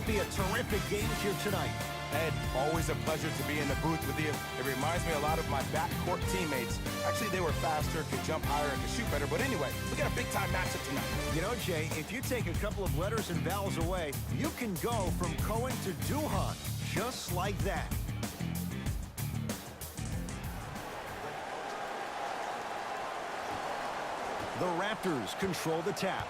be a terrific game here tonight. Ed, always a pleasure to be in the booth with you. It reminds me a lot of my backcourt teammates. Actually, they were faster, could jump higher, and could shoot better. But anyway, we got a big-time matchup tonight. You know, Jay, if you take a couple of letters and vowels away, you can go from Cohen to Duhan, just like that. The Raptors control the tap.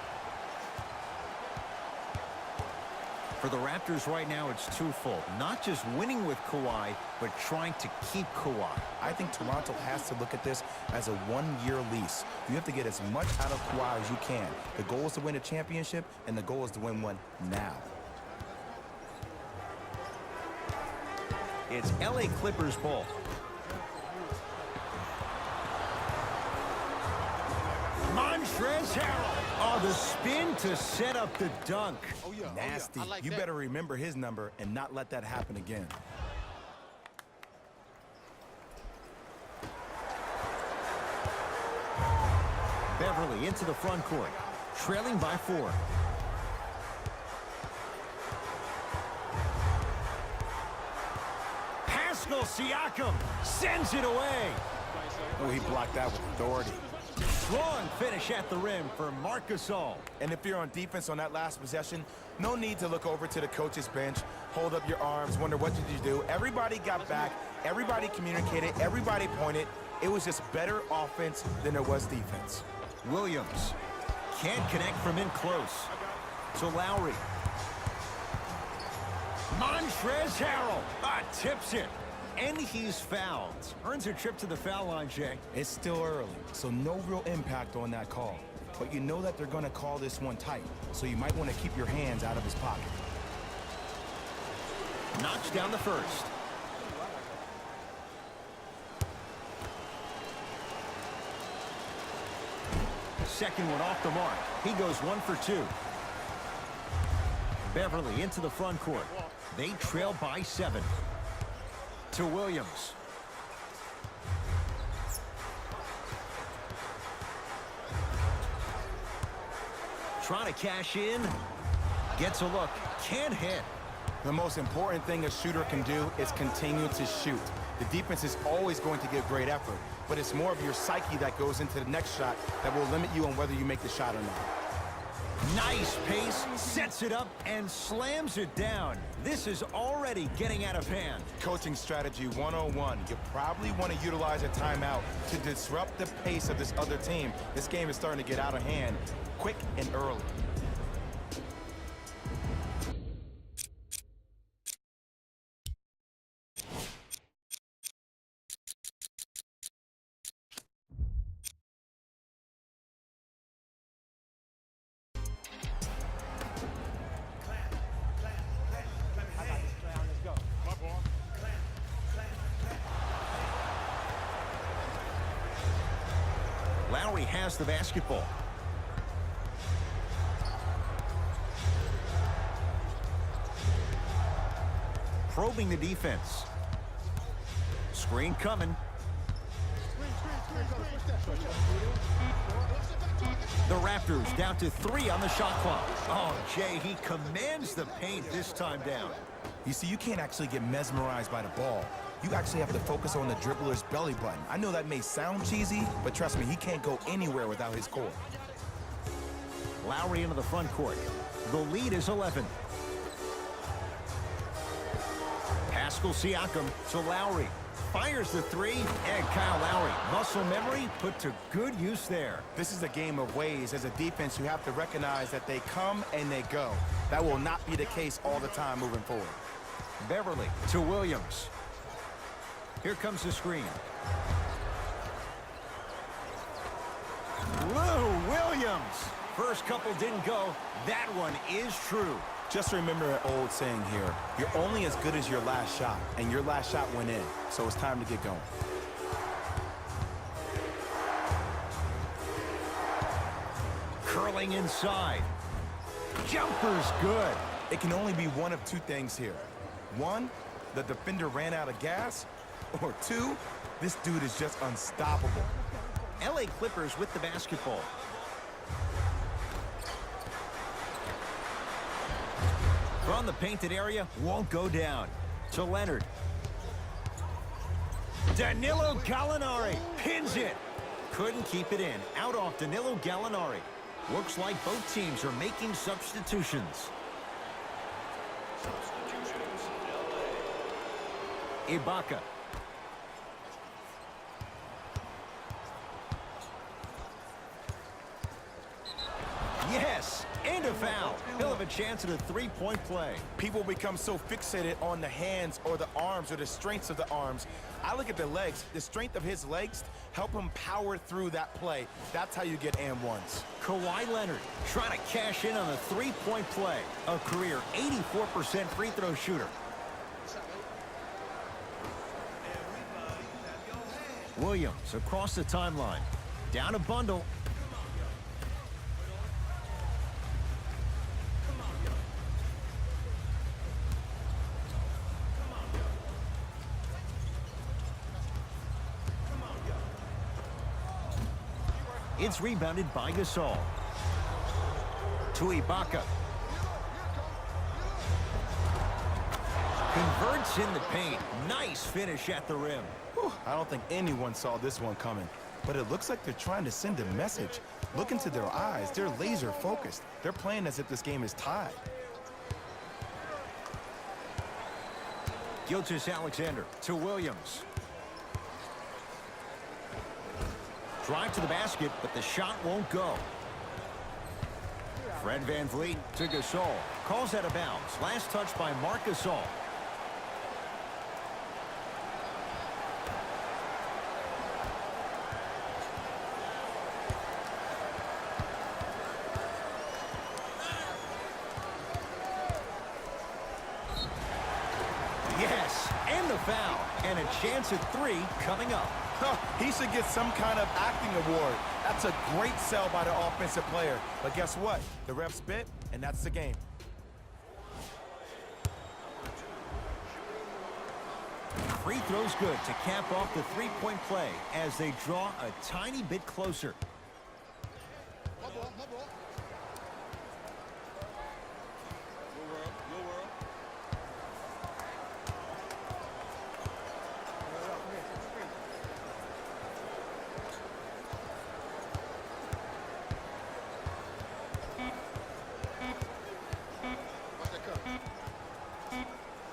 For the Raptors right now, it's twofold. Not just winning with Kawhi, but trying to keep Kawhi. I think Toronto has to look at this as a one-year lease. You have to get as much out of Kawhi as you can. The goal is to win a championship, and the goal is to win one now. It's LA Clippers ball. Montrezl Harrell. Oh, the spin to set up the dunk. Oh, yeah. Nasty. Like you better remember his number and not let that happen again. Beverly into the front court, trailing by 4. Pascal Siakam sends it away. Oh, he blocked that with authority. Strong finish at the rim for Marc Gasol. And if you're on defense on that last possession, no need to look over to the coach's bench, hold up your arms, wonder what did you do. Everybody got back, everybody communicated, everybody pointed. It was just better offense than there was defense. Williams can't connect from in close. So Lowry. Montrezl Harrell tips it. And he's fouled. Earns a trip to the foul line, Jay. It's still early, so no real impact on that call. But you know that they're going to call this one tight, so you might want to keep your hands out of his pocket. Knocks down the first. Second one off the mark. He goes 1 for 2. Beverly into the front court. They trail by 7. To Williams. Trying to cash in. Gets a look. Can't hit. The most important thing a shooter can do is continue to shoot. The defense is always going to give great effort, but it's more of your psyche that goes into the next shot that will limit you on whether you make the shot or not. Nice pace, sets it up, and slams it down. This is already getting out of hand. Coaching strategy 101. You probably want to utilize a timeout to disrupt the pace of this other team. This game is starting to get out of hand quick and early. Lowry has the basketball. Probing the defense. Screen coming. The Raptors down to 3 on the shot clock. Oh, Jay, he commands the paint this time down. You see, you can't actually get mesmerized by the ball. You actually have to focus on the dribbler's belly button. I know that may sound cheesy, but trust me, he can't go anywhere without his core. Lowry into the front court. The lead is 11. Pascal Siakam to Lowry. Fires the 3, and Kyle Lowry. Muscle memory put to good use there. This is a game of ways. As a defense, you have to recognize that they come and they go. That will not be the case all the time moving forward. Beverly to Williams. Here comes the screen. Lou Williams. First couple didn't go. That one is true. Just remember an old saying here. You're only as good as your last shot, and your last shot went in. So it's time to get going. Curling inside. Jumper's good. It can only be one of two things here. One, the defender ran out of gas. Or two, this dude is just unstoppable. LA Clippers with the basketball. From the painted area, won't go down. To Leonard. Danilo Gallinari pins it. Couldn't keep it in. Out off Danilo Gallinari. Looks like both teams are making substitutions. Ibaka. Yes, and a foul. He'll have a chance at a three-point play. People become so fixated on the hands or the arms or the strengths of the arms. I look at the legs. The strength of his legs help him power through that play. That's how you get and ones. Kawhi Leonard trying to cash in on a three-point play. A career 84% free throw shooter. Williams across the timeline. Down a bundle. It's rebounded by Gasol. To Ibaka. Converts in the paint. Nice finish at the rim. Whew, I don't think anyone saw this one coming, but it looks like they're trying to send a message. Look into their eyes. They're laser focused. They're playing as if this game is tied. Gilgeous-Alexander to Williams. Drive to the basket, but the shot won't go. Fred VanVleet to Gasol. Calls out of bounds. Last touch by Marc Gasol. Yes, and the foul. And a chance at three coming up. He should get some kind of acting award. That's a great sell by the offensive player. But guess what? The ref spit, and that's the game. Free throw's good to cap off the three-point play as they draw a tiny bit closer.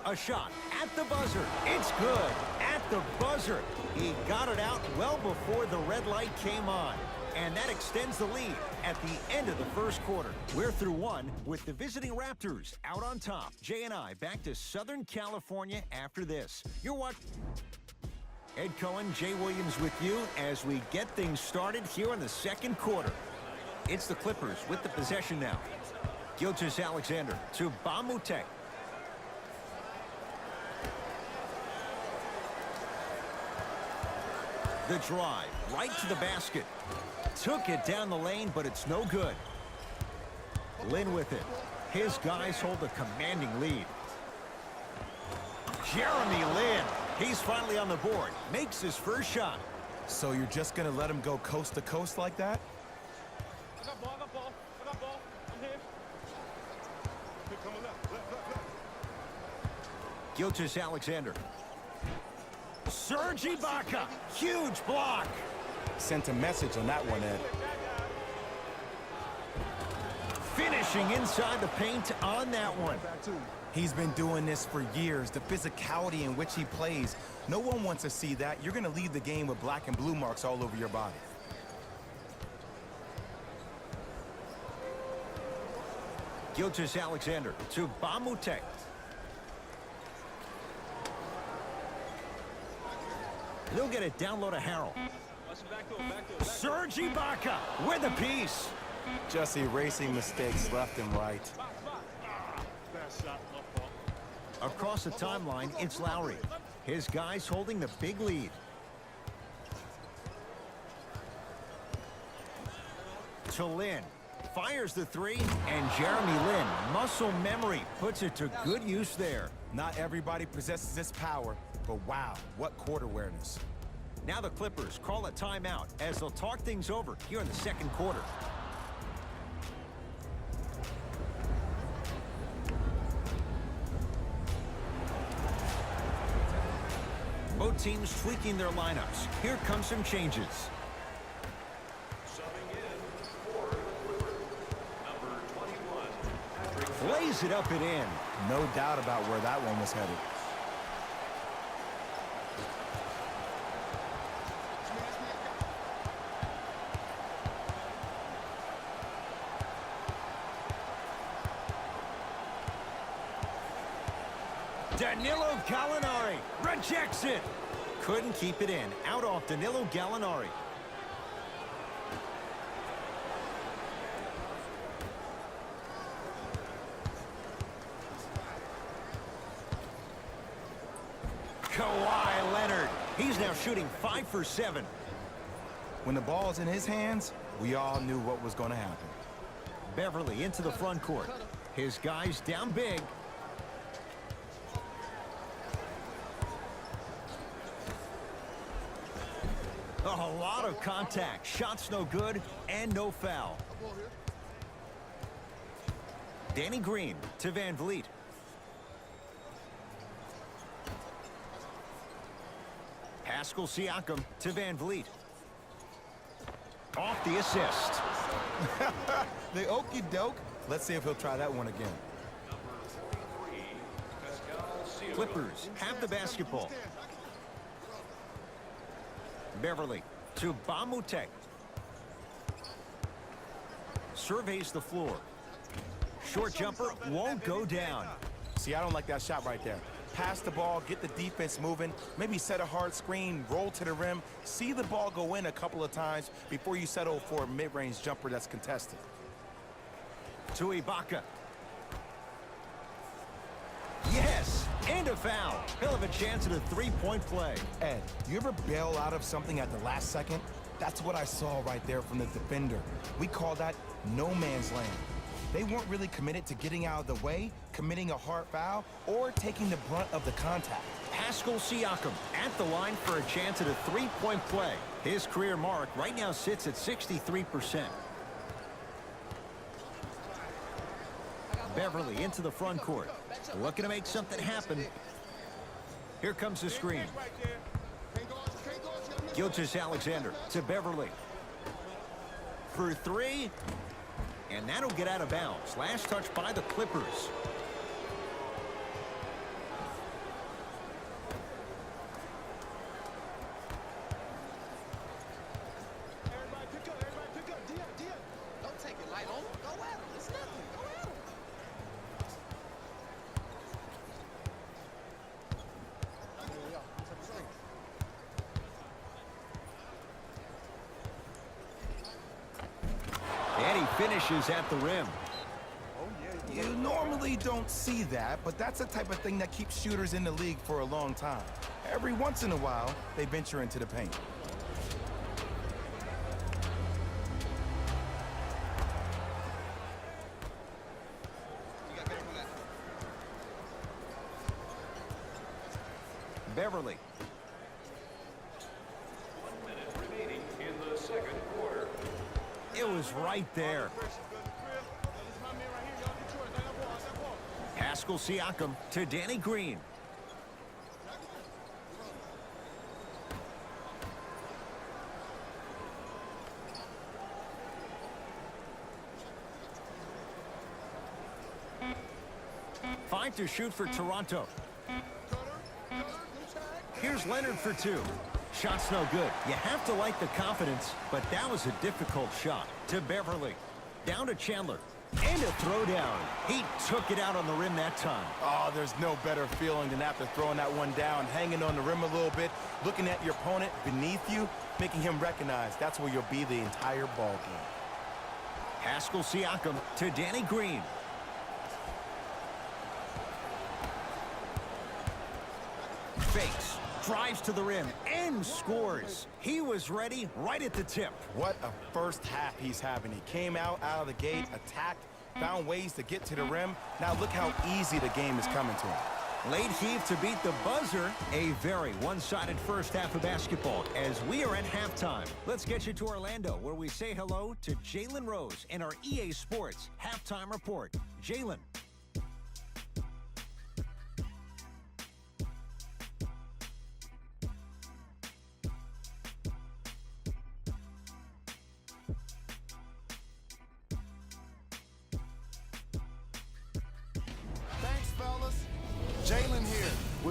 A shot at the buzzer. It's good. At the buzzer. He got it out well before the red light came on. And that extends the lead at the end of the first quarter. We're through one with the visiting Raptors out on top. Jay and I back to Southern California after this. You're watching Ed Cohen, Jay Williams with you as we get things started here in the second quarter. It's the Clippers with the possession now. Gilgeous-Alexander to Bamutek. The drive, right to the basket. Took it down the lane, but it's no good. Lin with it. His guys hold a commanding lead. Jeremy Lin. He's finally on the board. Makes his first shot. So you're just going to let him go coast to coast like that? I got ball. I'm here. Come on left. Gilgeous-Alexander. Serge Ibaka. Huge block. Sent a message on that one, Ed. Finishing inside the paint on that one. He's been doing this for years. The physicality in which he plays. No one wants to see that. You're going to leave the game with black and blue marks all over your body. Gilgeous-Alexander to Bamutek. They'll get it down low to Harrell. Serge Ibaka with a piece. Just erasing mistakes left and right. Across the timeline, it's Lowry. His guys holding the big lead. To Lin. Fires the three, and Jeremy Lin, muscle memory, puts it to good use there. Not everybody possesses this power, but wow, what court awareness. Now the Clippers call a timeout as they'll talk things over here in the second quarter. Both teams tweaking their lineups. Here come some changes. Lays it up and in. No doubt about where that one was headed. Danilo Gallinari rejects it. Couldn't keep it in. Out off Danilo Gallinari. Kawhi Leonard. He's now shooting 5 for 7. When the ball's in his hands, we all knew what was going to happen. Beverly into the front court. His guys down big. A lot of contact. Shots no good and no foul. Danny Green to Van Vliet. Pascal Siakam to Van Vliet. Off the assist. The okie doke. Let's see if he'll try that one again. Clippers have the basketball. Beverly to Bamutek. Surveys the floor. Short jumper won't go down. See, I don't like that shot right there. Pass the ball, get the defense moving, maybe set a hard screen, roll to the rim, see the ball go in a couple of times before you settle for a mid-range jumper that's contested. To Ibaka. Yes, and a foul. He'll have a chance at a three-point play. Ed, you ever bail out of something at the last second? That's what I saw right there from the defender. We call that no man's land. They weren't really committed to getting out of the way, committing a hard foul, or taking the brunt of the contact. Pascal Siakam at the line for a chance at a three-point play. His career mark right now sits at 63%. Beverly into the front court. Looking to make something happen. Here comes the screen. Gilgeous Alexander to Beverly. For three. And that'll get out of bounds. Last touch by the Clippers. Everybody pick up. Everybody pick up. Dia. Don't take it light on him. Go at him. It's nothing. Go at him. And he finishes at the rim. You normally don't see that, but that's the type of thing that keeps shooters in the league for a long time. Every once in a while, they venture into the paint. Beverly. 1 minute remaining in the second quarter. It was right there. This is my man right here. Y'all get yours. That ball. Pascal Siakam to Danny Green. Five to shoot for Toronto. Here's Leonard for two. Shot's no good. You have to like the confidence, but that was a difficult shot. To Beverly. Down to Chandler. And a throwdown. He took it out on the rim that time. Oh, there's no better feeling than after throwing that one down, hanging on the rim a little bit, looking at your opponent beneath you, making him recognize that's where you'll be the entire ball game. Pascal Siakam to Danny Green. Fakes, drives to the rim, and scores. He was ready right at the tip. What a first half he's having. He came out of the gate, attacked, found ways to get to the rim. Now look how easy the game is coming to him. Late heave to beat the buzzer. A very one-sided first half of basketball as we are at halftime. Let's get you to Orlando, where we say hello to Jalen Rose in our EA Sports Halftime Report. Jalen.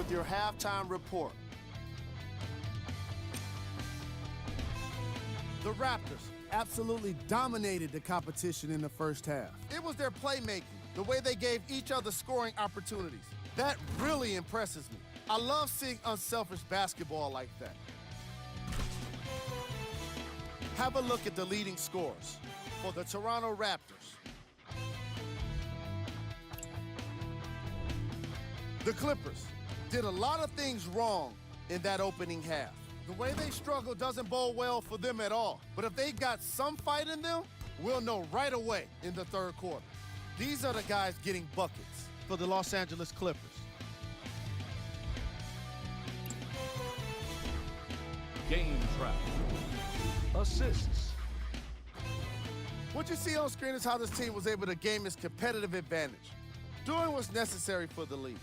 with your halftime report. The Raptors absolutely dominated the competition in the first half. It was their playmaking, the way they gave each other scoring opportunities. That really impresses me. I love seeing unselfish basketball like that. Have a look at the leading scorers for the Toronto Raptors. The Clippers did a lot of things wrong in that opening half. The way they struggle doesn't bode well for them at all. But if they got some fight in them, we'll know right away in the third quarter. These are the guys getting buckets for the Los Angeles Clippers. Game trap. Assists. What you see on screen is how this team was able to gain its competitive advantage, doing what's necessary for the lead.